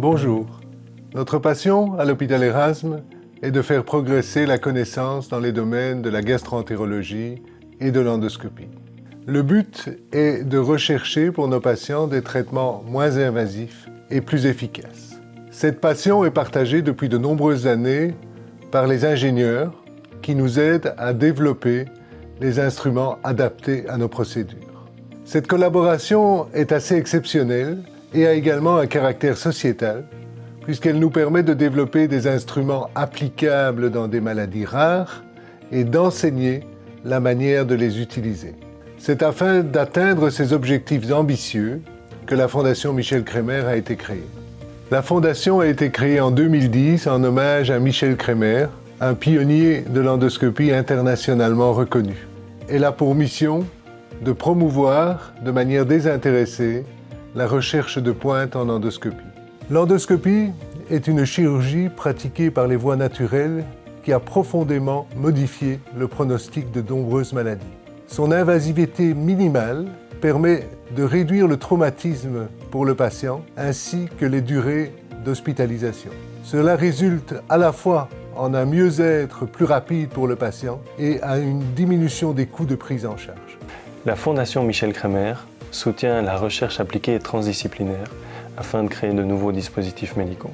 Bonjour. Notre passion à l'hôpital Erasme est de faire progresser la connaissance dans les domaines de la gastro-entérologie et de l'endoscopie. Le but est de rechercher pour nos patients des traitements moins invasifs et plus efficaces. Cette passion est partagée depuis de nombreuses années par les ingénieurs qui nous aident à développer les instruments adaptés à nos procédures. Cette collaboration est assez exceptionnelle et a également un caractère sociétal, puisqu'elle nous permet de développer des instruments applicables dans des maladies rares et d'enseigner la manière de les utiliser. C'est afin d'atteindre ces objectifs ambitieux que la Fondation Michel Kremer a été créée. La Fondation a été créée en 2010 en hommage à Michel Kremer, un pionnier de l'endoscopie internationalement reconnu. Elle a pour mission de promouvoir de manière désintéressée la recherche de pointe en endoscopie. L'endoscopie est une chirurgie pratiquée par les voies naturelles qui a profondément modifié le pronostic de nombreuses maladies. Son invasivité minimale permet de réduire le traumatisme pour le patient ainsi que les durées d'hospitalisation. Cela résulte à la fois en un mieux-être plus rapide pour le patient et à une diminution des coûts de prise en charge. La Fondation Michel Kremer soutient la recherche appliquée et transdisciplinaire afin de créer de nouveaux dispositifs médicaux.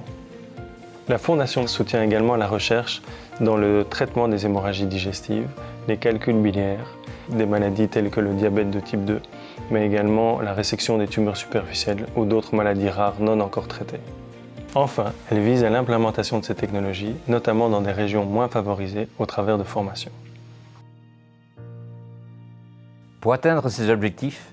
La Fondation soutient également la recherche dans le traitement des hémorragies digestives, les calculs biliaires, des maladies telles que le diabète de type 2, mais également la résection des tumeurs superficielles ou d'autres maladies rares non encore traitées. Enfin, elle vise à l'implémentation de ces technologies, notamment dans des régions moins favorisées au travers de formations. Pour atteindre ces objectifs,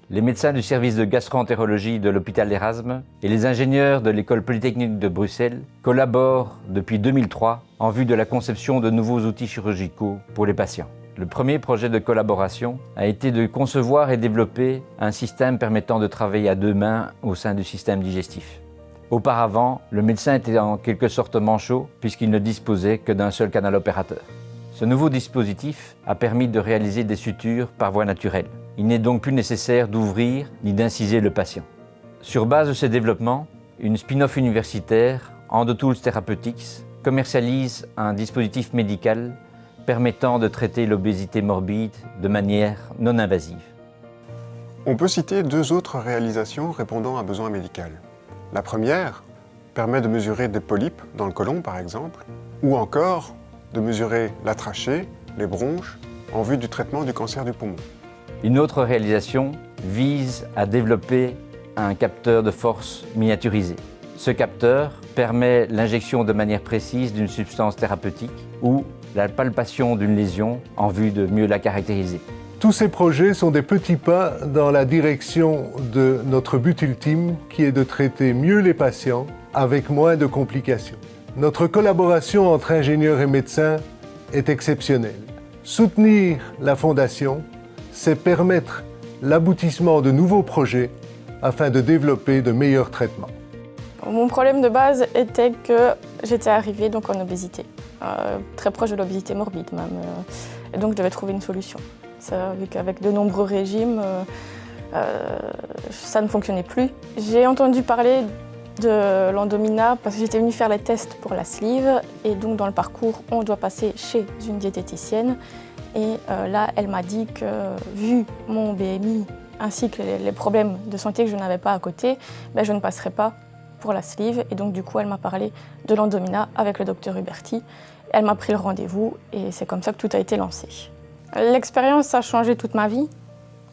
les médecins du service de gastro-entérologie de l'hôpital Erasme et les ingénieurs de l'école polytechnique de Bruxelles collaborent depuis 2003 en vue de la conception de nouveaux outils chirurgicaux pour les patients. Le premier projet de collaboration a été de concevoir et développer un système permettant de travailler à deux mains au sein du système digestif. Auparavant, le médecin était en quelque sorte manchot puisqu'il ne disposait que d'un seul canal opérateur. Ce nouveau dispositif a permis de réaliser des sutures par voie naturelle. Il n'est donc plus nécessaire d'ouvrir ni d'inciser le patient. Sur base de ces développements, une spin-off universitaire, EndoTools Therapeutics, commercialise un dispositif médical permettant de traiter l'obésité morbide de manière non invasive. On peut citer deux autres réalisations répondant à un besoin médical. La première permet de mesurer des polypes dans le côlon par exemple, ou encore de mesurer la trachée, les bronches, en vue du traitement du cancer du poumon. Une autre réalisation vise à développer un capteur de force miniaturisé. Ce capteur permet l'injection de manière précise d'une substance thérapeutique ou la palpation d'une lésion en vue de mieux la caractériser. Tous ces projets sont des petits pas dans la direction de notre but ultime qui est de traiter mieux les patients avec moins de complications. Notre collaboration entre ingénieurs et médecins est exceptionnelle. Soutenir la Fondation, c'est permettre l'aboutissement de nouveaux projets afin de développer de meilleurs traitements. Mon problème de base était que j'étais arrivée donc en obésité, très proche de l'obésité morbide même, et donc je devais trouver une solution. Vu qu'avec de nombreux régimes, ça ne fonctionnait plus. J'ai entendu parler de l'Endomina parce que j'étais venue faire les tests pour la sleeve et donc dans le parcours, on doit passer chez une diététicienne. Et là, elle m'a dit que vu mon BMI ainsi que les problèmes de santé que je n'avais pas à côté, je ne passerais pas pour la sleeve. Et donc du coup, elle m'a parlé de l'Endomina avec le docteur Huberti. Elle m'a pris le rendez-vous et c'est comme ça que tout a été lancé. L'expérience a changé toute ma vie.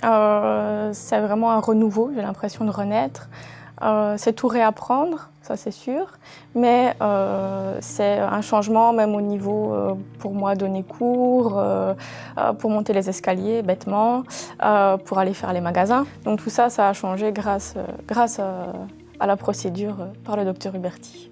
C'est vraiment un renouveau, j'ai l'impression de renaître. C'est tout réapprendre, ça c'est sûr, mais c'est un changement même au niveau, pour moi, donner cours, pour monter les escaliers bêtement, pour aller faire les magasins. Donc tout ça, ça a changé grâce à la procédure par le docteur Huberti.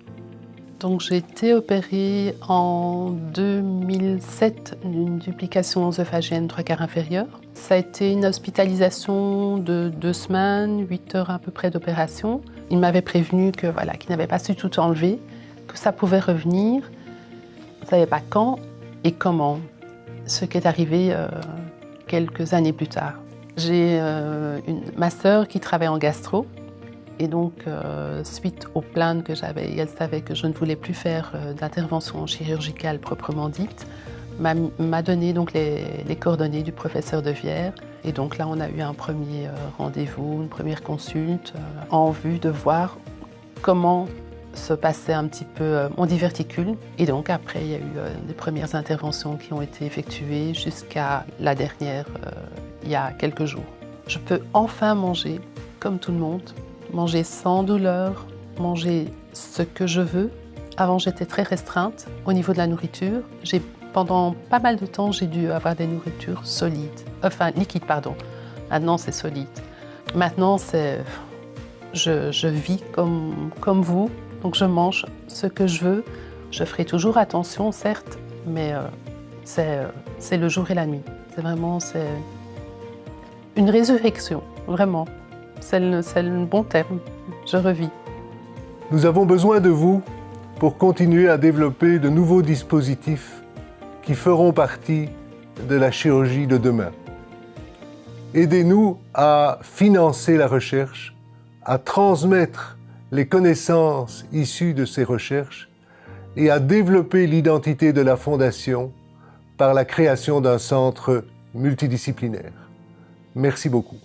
Donc j'ai été opérée en 2007 d'une duplication œsophagienne 3/4 inférieure. Ça a été une hospitalisation de 2 semaines, 8 heures à peu près d'opération. Il m'avait prévenu que qu'il n'avait pas su tout enlever, que ça pouvait revenir. Je ne savais pas quand et comment, ce qui est arrivé quelques années plus tard. J'ai ma sœur qui travaille en gastro Et donc, suite aux plaintes que j'avais, elle savait que je ne voulais plus faire d'intervention chirurgicale proprement dite, m'a donné donc les coordonnées du professeur Devière. Et donc là, on a eu un premier rendez-vous, une première consulte, en vue de voir comment se passait un petit peu mon diverticule. Et donc après, il y a eu des premières interventions qui ont été effectuées jusqu'à la dernière, il y a quelques jours. Je peux enfin manger comme tout le monde, manger sans douleur, manger ce que je veux. Avant, j'étais très restreinte au niveau de la nourriture. Pendant pas mal de temps, j'ai dû avoir des nourritures solides, liquides, pardon. Maintenant, c'est solide. Maintenant, je vis comme vous, donc je mange ce que je veux. Je ferai toujours attention, certes, mais c'est le jour et la nuit. C'est une résurrection, vraiment. C'est le bon terme. Je revis. Nous avons besoin de vous pour continuer à développer de nouveaux dispositifs qui feront partie de la chirurgie de demain. Aidez-nous à financer la recherche, à transmettre les connaissances issues de ces recherches et à développer l'identité de la Fondation par la création d'un centre multidisciplinaire. Merci beaucoup.